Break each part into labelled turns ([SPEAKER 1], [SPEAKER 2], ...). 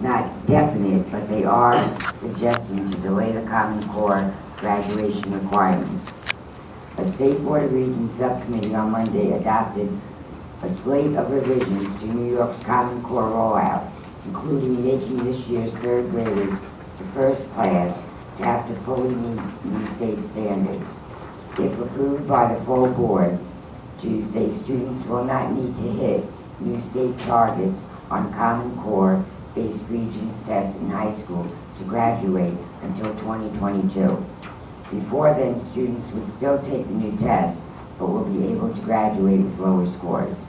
[SPEAKER 1] Not definite, but they are suggesting to delay the Common Core graduation requirements. A State Board of Regents subcommittee on Monday adopted a slate of revisions to New York's Common Core rollout, including making this year's third graders the first class to have to fully meet new state standards. If approved by the full board Tuesday, students will not need to hit new state targets on Common Core based Regents tests in high school to graduate until 2022. Before then, students would still take the new tests, but will be able to graduate with lower scores.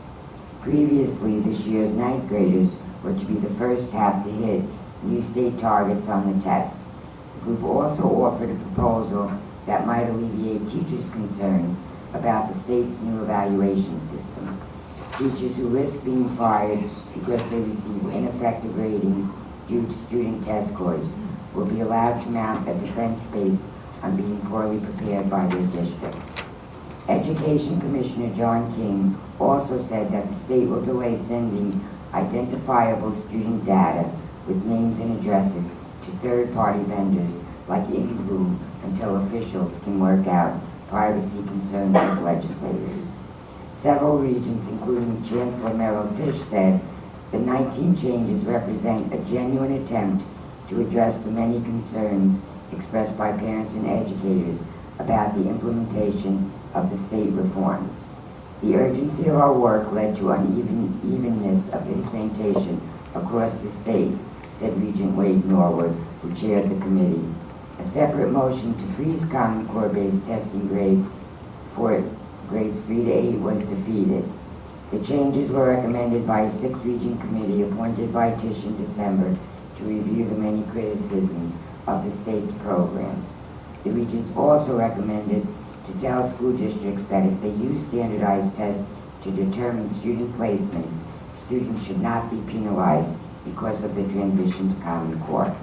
[SPEAKER 1] Previously, this year's ninth graders were to be the first to have to hit new state targets on the tests. The group also offered a proposal that might alleviate teachers' concerns about the state's new evaluation system. Teachers who risk being fired because they receive ineffective ratings due to student test scores will be allowed to mount a defense based on being poorly prepared by their district. Education Commissioner John King also said that the state will delay sending identifiable student data with names and addresses to third-party vendors like InBlue until officials can work out privacy concerns with legislators. Several regents, including Chancellor Merrill Tisch, said the 19 changes represent a genuine attempt to address the many concerns expressed by parents and educators about the implementation of the state reforms. The urgency of our work led to unevenness of implementation across the state, said Regent Wade Norwood, who chaired the committee. A separate motion to freeze Common Core-based testing grades for grades 3 to 8 was defeated. The changes were recommended by a 6-regent committee appointed by Tisch in December to review the many criticisms of the state's programs. The regents also recommended to tell school districts that if they use standardized tests to determine student placements, students should not be penalized because of the transition to Common Core.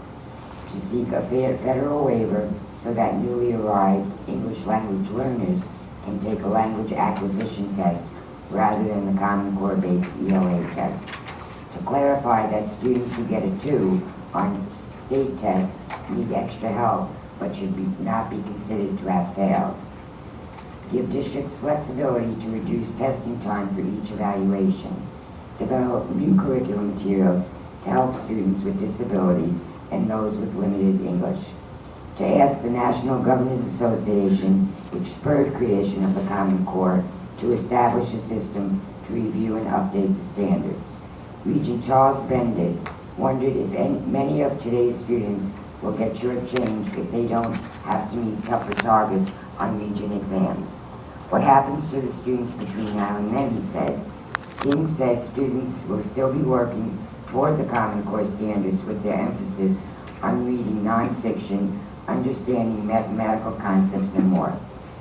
[SPEAKER 1] To seek a federal waiver so that newly arrived English language learners can take a language acquisition test rather than the Common Core-based ELA test. To clarify that students who get a 2 on state tests need extra help but should not be considered to have failed. Give districts flexibility to reduce testing time for each evaluation. Develop new curriculum materials to help students with disabilities and those with limited English. To ask the National Governors Association, which spurred creation of the Common Core, to establish a system to review and update the standards. Regent Charles Bendit wondered if many of today's students will get shortchanged if they don't have to meet tougher targets on region exams. What happens to the students between now and then, he said. King said students will still be working toward the Common Core standards with their emphasis on reading nonfiction, understanding mathematical concepts, and more.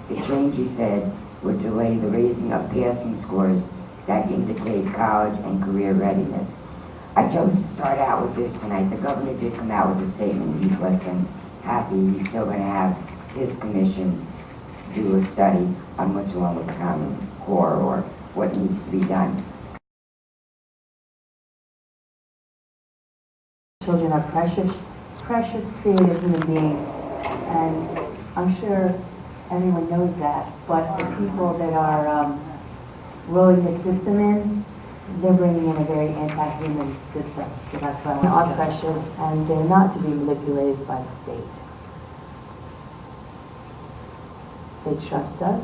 [SPEAKER 1] The change, he said, would delay the raising of passing scores that indicate college and career readiness. I chose to start out with this tonight. The governor did come out with a statement. He's less than happy. He's still going to have his commission do a study on what's wrong with the Common Core or what needs to be done.
[SPEAKER 2] Children are precious, creative human beings, and I'm sure everyone knows that, but the people that are rolling the system in, they're bringing in a very anti-human system, so that's why they are precious, and they're not to be manipulated by the state. They trust us,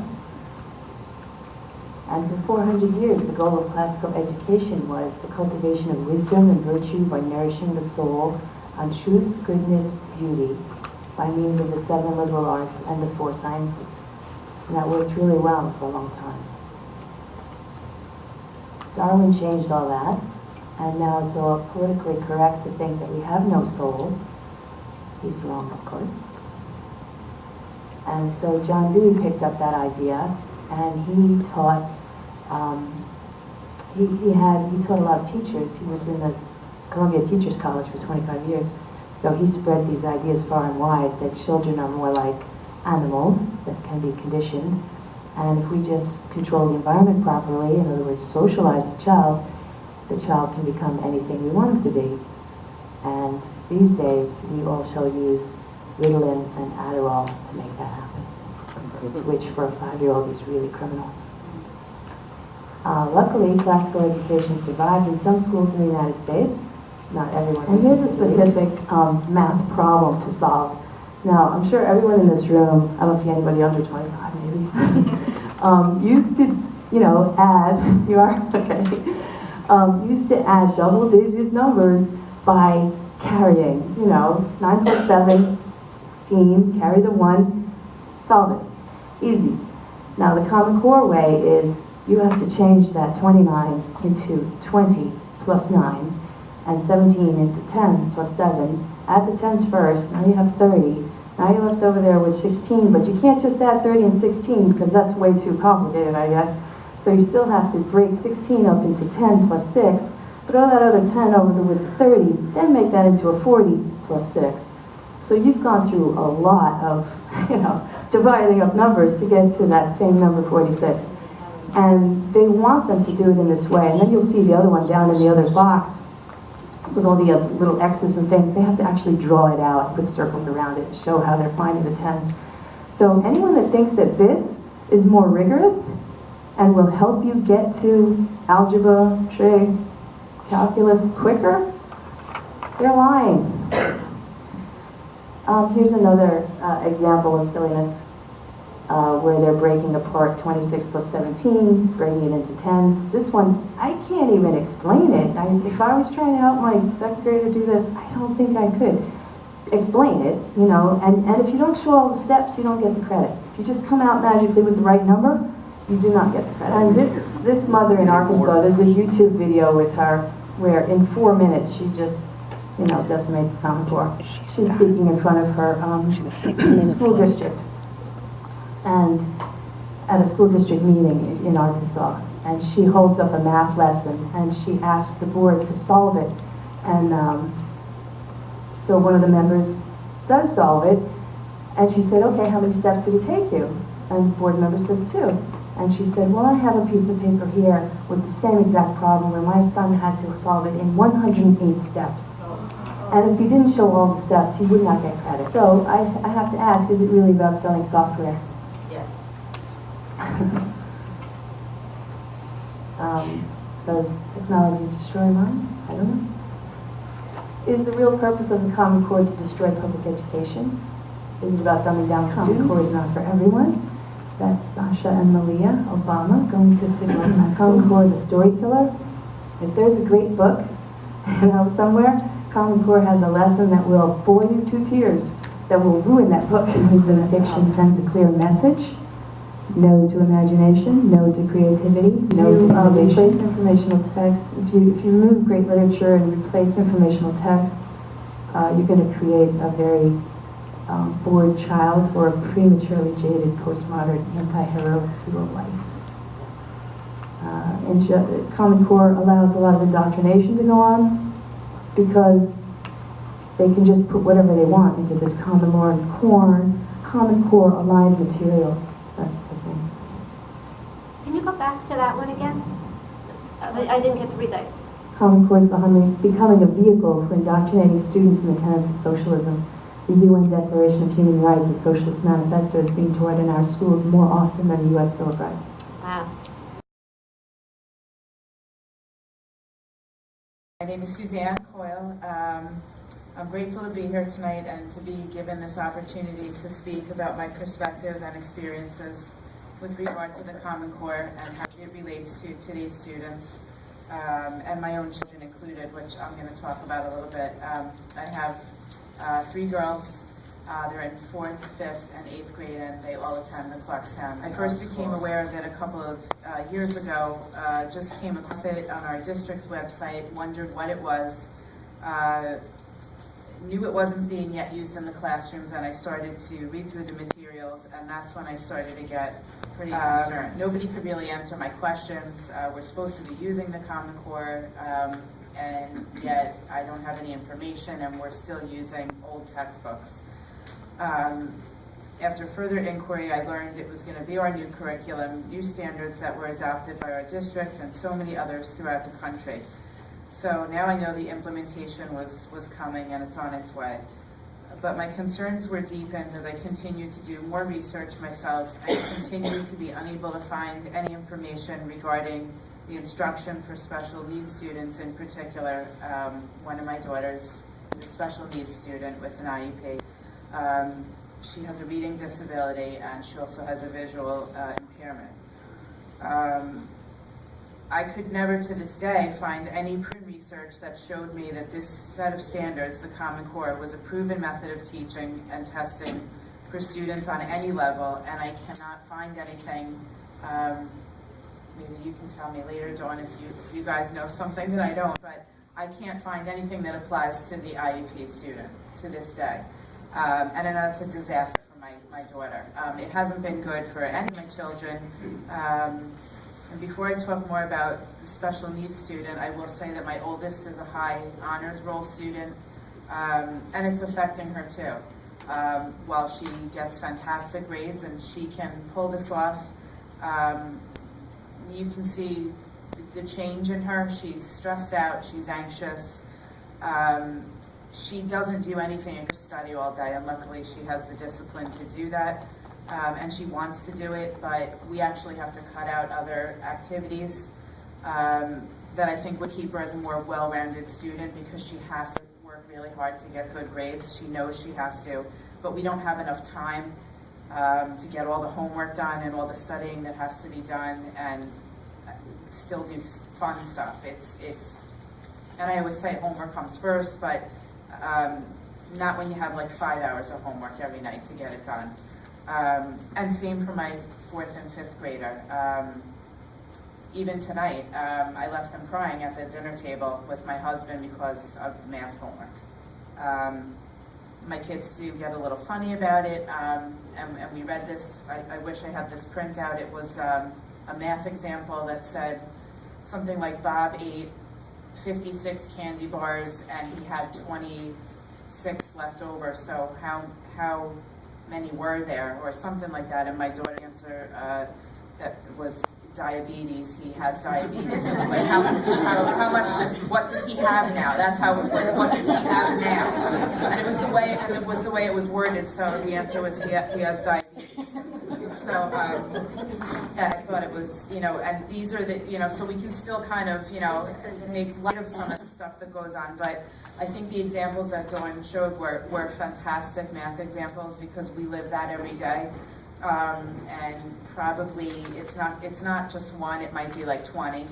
[SPEAKER 2] and for 400 years, the goal of classical education was the cultivation of wisdom and virtue by nourishing the soul on truth, goodness, beauty, by means of the 7 liberal arts and the 4 sciences. And that worked really well for a long time. Darwin changed all that, and now it's all politically correct to think that we have no soul. He's wrong, of course. And so John Dewey picked up that idea, and he taught. He taught a lot of teachers. He was in the Columbia Teachers College for 25 years. So he spread these ideas far and wide that children are more like animals that can be conditioned. And if we just control the environment properly, in other words, socialize the child can become anything we want him to be. And these days, we all shall use Ritalin and Adderall to make that happen, which for a 5-year-old is really criminal. Luckily, classical education survived in some schools in the United States, not everyone. And here's a specific math problem to solve. Now, I'm sure everyone in this room, I don't see anybody under 25 maybe, used to, you know, add, you are? Okay. Used to add double-digit numbers by carrying, you know, 9 plus 7, 16, carry the 1, solve it. Easy. Now, the Common Core way is you have to change that 29 into 20 plus 9, and 17 into 10 plus 7. Add the 10s first, now you have 30. Now you're left over there with 16, but you can't just add 30 and 16 because that's way too complicated, I guess. So you still have to break 16 up into 10 plus 6, throw that other 10 over with 30, then make that into a 40 plus 6. So you've gone through a lot of, you know, dividing up numbers to get to that same number 46. And they want them to do it in this way. And then you'll see the other one down in the other box with all the little X's and things. They have to actually draw it out, put circles around it, show how they're finding the 10s. So anyone that thinks that this is more rigorous and will help you get to algebra, trig, calculus quicker, they're lying. Here's another example of silliness where they're breaking apart 26 plus 17, breaking it into 10s. This one, I can't even explain it. If I was trying to help my second grader do this, I don't think I could explain it, you know, and if you don't show all the steps, you don't get the credit. If you just come out magically with the right number, you do not get the credit. And this mother in Arkansas, there's a YouTube video with her where in 4 minutes she just, you know, decimates the Common Core. She's speaking in front of her school district, and at a school district meeting in Arkansas, and she holds up a math lesson and she asks the board to solve it, and so one of the members does solve it, and she said, okay, how many steps did it take you? And the board member says 2. And she said, well, I have a piece of paper here with the same exact problem where my son had to solve it in 108 steps. And if he didn't show all the steps, he would not get credit. So I have to ask, is it really about selling software?
[SPEAKER 3] Yes.
[SPEAKER 2] Does technology destroy minds? I don't know. Is the real purpose of the Common Core to destroy public education? Is it about dumbing down Common Core is not for everyone? That's Sasha and Malia Obama going to Sigma. Common Core is a story killer. If there's a great book, you know, somewhere, Common Core has a lesson that will bore you to tears, that will ruin that book because the fiction sends a clear message. No to imagination, no to creativity, no to innovation. Replace informational text. If you remove great literature and replace informational text, you're going to create a very bored child or a prematurely jaded postmodern anti-heroic hero life. Common Core allows a lot of indoctrination to go on because they can just put whatever they want into this Common Core aligned material. That's the thing.
[SPEAKER 3] Can you go back to that one again? I didn't get to read that.
[SPEAKER 2] Common Core is becoming a vehicle for indoctrinating students in the tenets of socialism. The UN Declaration of Human Rights, a socialist manifesto, is being taught in our schools more often than the U.S. Bill of Rights.
[SPEAKER 3] Wow.
[SPEAKER 4] My name is Suzanne Coyle. I'm grateful to be here tonight and to be given this opportunity to speak about my perspective and experiences with regard to the Common Core and how it relates to today's students, and my own children included, which I'm going to talk about a little bit. I have 3 girls. They're in 4th, 5th, and 8th grade, and they all attend the Clarkstown. I first became aware of it a couple of years ago, just came across it on our district's website, wondered what it was, knew it wasn't being yet used in the classrooms, and I started to read through the materials, and that's when I started to get pretty concerned. Nobody could really answer my questions. We're supposed to be using the Common Core, and yet I don't have any information, and we're still using old textbooks. After further inquiry, I learned it was going to be our new curriculum, new standards that were adopted by our district and so many others throughout the country. So now I know the implementation was coming and it's on its way. But my concerns were deepened as I continued to do more research myself and continued to be unable to find any information regarding the instruction for special needs students, in particular. One of my daughters is a special needs student with an IEP. She has a reading disability and she also has a visual impairment. I could never to this day find any research that showed me that this set of standards, the Common Core, was a proven method of teaching and testing for students on any level, and I cannot find anything. Maybe you can tell me later, Dawn, if you guys know something that I don't, but I can't find anything that applies to the IEP student to this day. And then that's a disaster for my daughter. It hasn't been good for any of my children. And before I talk more about the special needs student, I will say that my oldest is a high honors roll student, and it's affecting her too. While she gets fantastic grades and she can pull this off, you can see the change in her. She's stressed out, she's anxious. She doesn't do anything except study all day, and luckily she has the discipline to do that. And she wants to do it, but we actually have to cut out other activities that I think would keep her as a more well-rounded student, because she has to work really hard to get good grades. She knows she has to, but we don't have enough time to get all the homework done and all the studying that has to be done and still do fun stuff. And I always say homework comes first, but not when you have like 5 hours of homework every night to get it done. And same for my 4th and 5th grader. Even tonight, I left them crying at the dinner table with my husband because of math homework. My kids do get a little funny about it, and we read this. I wish I had this printout. It was a math example that said something like Bob ate 56 candy bars and he had 26 left over, so how many were there, or something like that. And my daughter's answer that was diabetes. He has diabetes. And it's like, how much what does he have now? That's how it was. What does he have now? And it was the way it was worded. So the answer was he has diabetes. So I thought it was, and these are the, so we can still kind of, make light of some of the stuff that goes on. But I think the examples that Dawn showed were fantastic math examples, because we live that every day. And probably it's not just one, it might be like 20.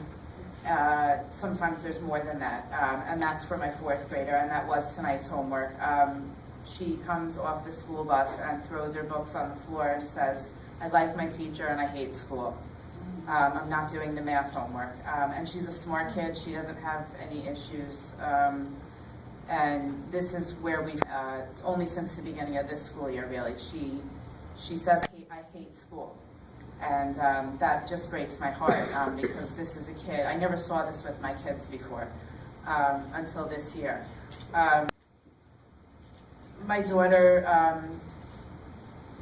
[SPEAKER 4] Sometimes there's more than that. And that's for my 4th grader, and that was tonight's homework. She comes off the school bus and throws her books on the floor and says, "I like my teacher and I hate school. I'm not doing the math homework." And she's a smart kid, she doesn't have any issues. And this is where we've, only since the beginning of this school year really, she says, I hate school. And that just breaks my heart, because this is a kid, I never saw this with my kids before, until this year. My daughter,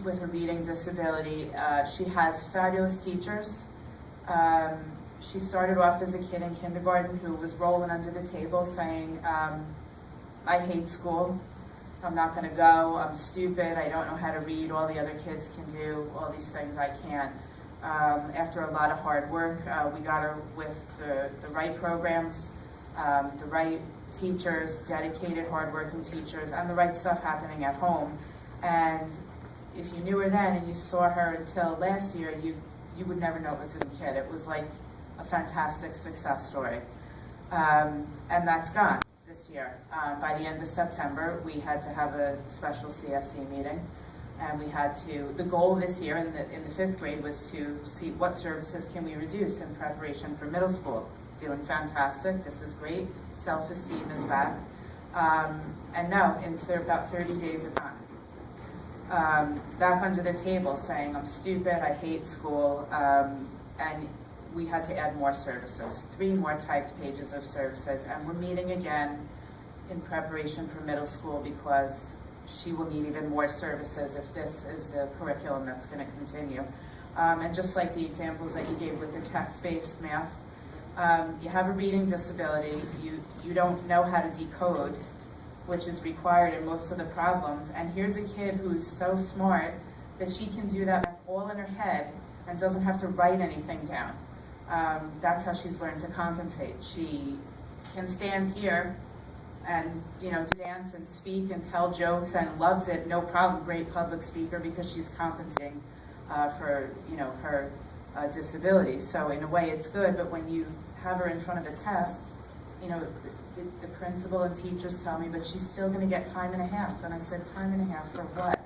[SPEAKER 4] with a reading disability, she has fabulous teachers. She started off as a kid in kindergarten who was rolling under the table saying, I hate school, I'm not going to go, I'm stupid, I don't know how to read, all the other kids can do all these things, I can't. After a lot of hard work, we got her with the right programs, the right teachers, dedicated, hardworking teachers, and the right stuff happening at home. And if you knew her then and you saw her until last year, you would never know it was this kid. It was like a fantastic success story. And that's gone this year. By the end of September, we had to have a special CSE meeting, and we had to, the goal this year in the 5th grade was to see what services can we reduce in preparation for middle school. Doing fantastic, this is great, self-esteem is back. And no, in about 30 days of time. Back under the table saying, I'm stupid, I hate school, and we had to add more services, 3 more typed pages of services, and we're meeting again in preparation for middle school because she will need even more services if this is the curriculum that's going to continue. And just like the examples that you gave with the text-based math, You have a reading disability, you don't know how to decode, which is required in most of the problems, and here's a kid who's so smart that she can do that all in her head and doesn't have to write anything down. That's how she's learned to compensate. She can stand here and dance and speak and tell jokes and loves it, no problem, great public speaker, because she's compensating for her disability. So in a way it's good, but when you have her in front of a test, the principal and teachers tell me, but she's still going to get time and a half. And I said, time and a half for what?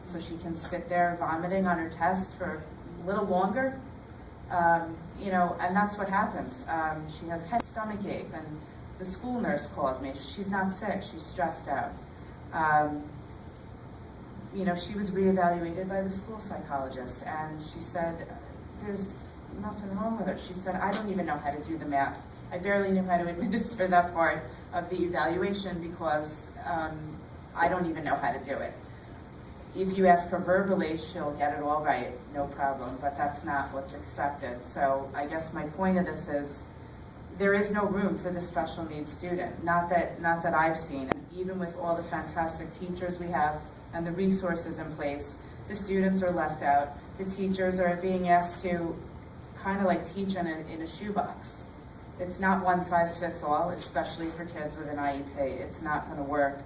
[SPEAKER 4] So she can sit there vomiting on her test for a little longer? And that's what happens. She has head stomach ache, and the school nurse calls me. She's not sick, she's stressed out. She was reevaluated by the school psychologist, and she said, there's nothing wrong with her. She said, I don't even know how to do the math. I barely knew how to administer that part of the evaluation because I don't even know how to do it. If you ask her verbally, she'll get it all right, no problem, but that's not what's expected. So I guess my point of this is there is no room for the special needs student, not that I've seen. And even with all the fantastic teachers we have and the resources in place, the students are left out. The teachers are being asked to kind of like teach in a shoebox. It's not one size fits all, especially for kids with an IEP. It's not going to work.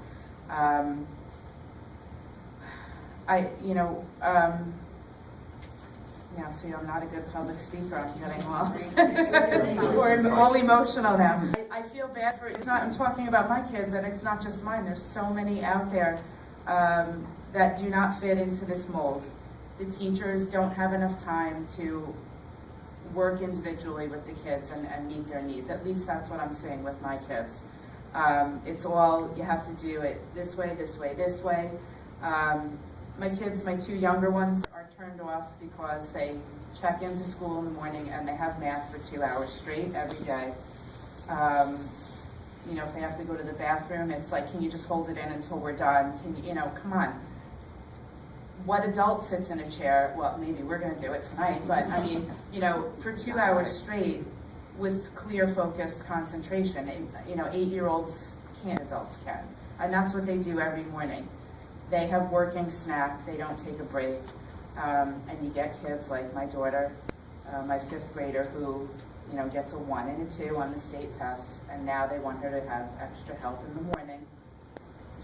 [SPEAKER 4] See, I'm not a good public speaker. I'm getting all emotional now. I feel bad for it's not. I'm talking about my kids, and it's not just mine. There's so many out there that do not fit into this mold. The teachers don't have enough time to work individually with the kids and meet their needs. At least that's what I'm saying with my kids. It's all, you have to do it this way, this way, this way. My kids, my two younger ones, are turned off because they check into school in the morning and they have math for 2 hours straight every day. If they have to go to the bathroom, it's like, can you just hold it in until we're done? Can you, come on. What adult sits in a chair? Well, maybe we're going to do it tonight, but I mean, for 2 hours straight with clear, focused concentration. 8-year-olds can't, adults can. And that's what they do every morning. They have working snack, they don't take a break. And you get kids like my daughter, my 5th grader, who gets a 1 and a 2 on the state tests, and now they want her to have extra help in the morning,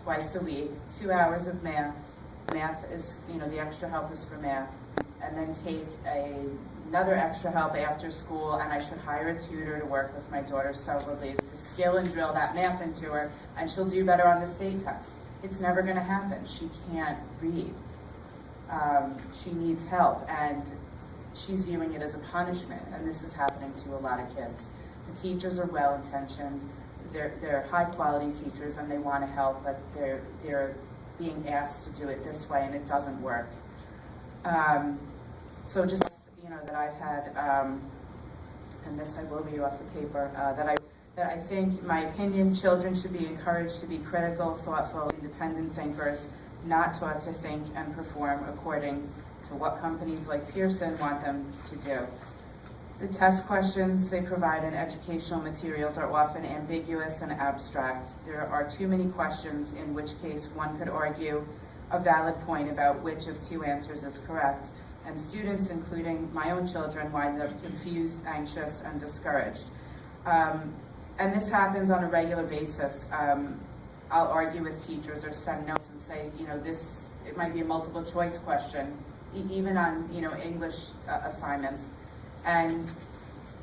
[SPEAKER 4] twice a week, 2 hours of math. Math is, the extra help is for math, and then take another extra help after school, and I should hire a tutor to work with my daughter several days to skill and drill that math into her, and she'll do better on the state test. It's never going to happen. She can't read. She needs help, and she's viewing it as a punishment, and this is happening to a lot of kids. The teachers are well-intentioned. They're high-quality teachers, and they want to help, but they're being asked to do it this way, and it doesn't work. So just, that I've had, and this I will read off the paper, that I think, in my opinion, children should be encouraged to be critical, thoughtful, independent thinkers, not taught to think and perform according to what companies like Pearson want them to do. The test questions they provide in educational materials are often ambiguous and abstract. There are too many questions, in which case one could argue a valid point about which of 2 answers is correct, and students, including my own children, wind up confused, anxious, and discouraged. And this happens on a regular basis. I'll argue with teachers or send notes and say, it might be a multiple choice question, even on, English assignments. And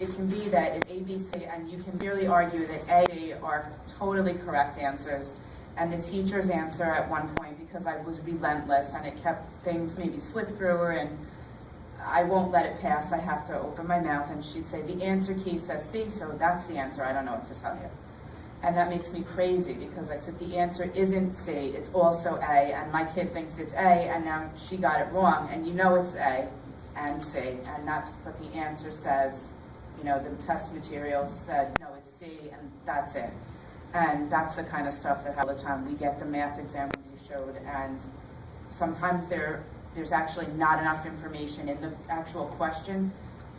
[SPEAKER 4] it can be that it's A, B, C, and you can really argue that A, C are totally correct answers, and the teacher's answer at one point, because I was relentless and it kept things maybe slip through her, and I won't let it pass, I have to open my mouth, and she'd say, the answer key says C, so that's the answer, I don't know what to tell you. And that makes me crazy, because I said the answer isn't C, it's also A, and my kid thinks it's A, and now she got it wrong, and it's A and C, and that's what the answer says. The test materials said, no, it's C, and that's it. And that's the kind of stuff that all the time we get the math examples you showed, and sometimes there's actually not enough information in the actual question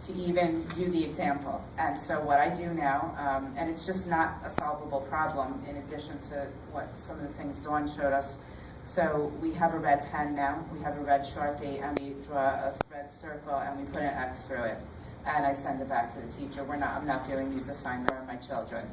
[SPEAKER 4] to even do the example. And so what I do now, and it's just not a solvable problem in addition to what some of the things Dawn showed us. So we have a red pen now, we have a red Sharpie, and we draw a red circle and we put an X through it. And I send it back to the teacher. I'm not doing these assignments for my children.